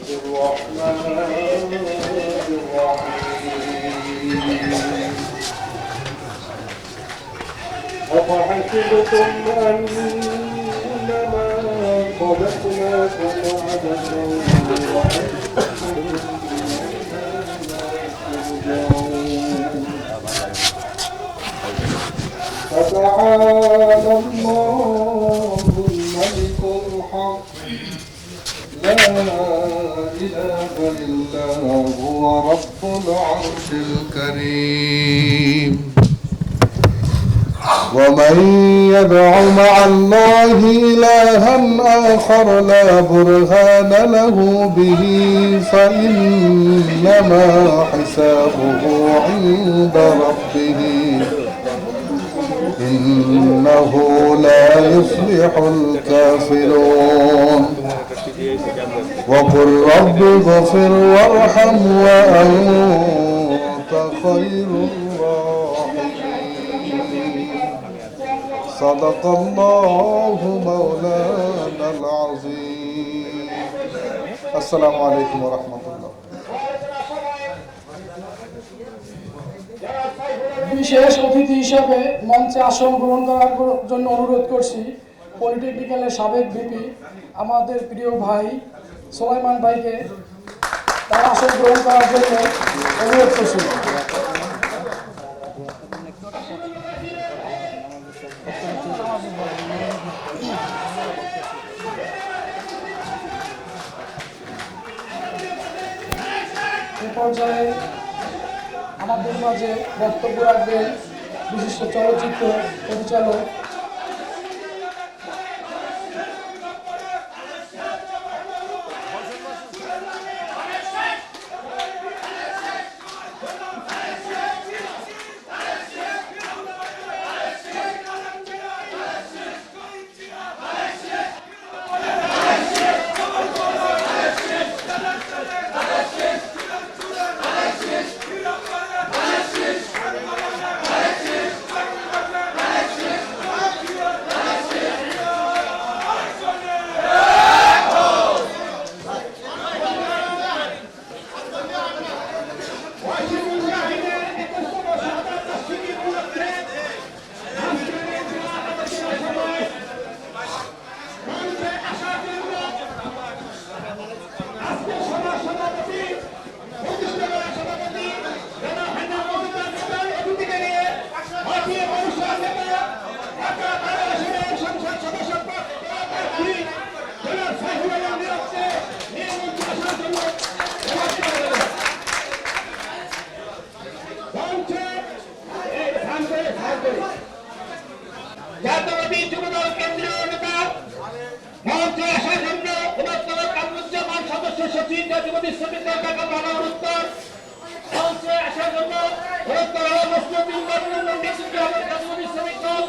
الرحمن الرحيم أفحسبتم أنما خلقناكم عبثا فتعالى الله الملك الحق لا إله إلا هو رب العرش الكريم ومن يدع مع الله إلها آخر لا برهان له به فإنما حسابه عند ربه إنه لا يفلح الكافرون وقل رب اغفر وارحم وأنت خير الراحمين صدق الله مولانا العظيم السلام عليكم ورحمة الله বিশেষ অতিথি হিসাবে মঞ্চে আসন গ্রহণ করার জন্য অনুরোধ করছি পলিটেকনিক্যালের সাবেক ভিপি আমাদের প্রিয় ভাই সোলাইমান ভাইকে তার আসন গ্রহণ করার জন্য অনুরোধ করছি। এ পর্যায়ে আমাদের মাঝে বক্তব্য রাখবেন বিশিষ্ট চলচ্চিত্র পরিচালক জাতীয়বাদী যুবদল কেন্দ্রীয় নেতা মঞ্চে আসার জন্য বৃহত্তর কামরুজ্জামান সদস্য সচিব জাতীয়বাদী শ্রমিক দল ঢাকা মহানগর উত্তর মঞ্চে আসার জন্য বৃহত্তর মুসলিম জাতীয়বাদী শ্রমিক দল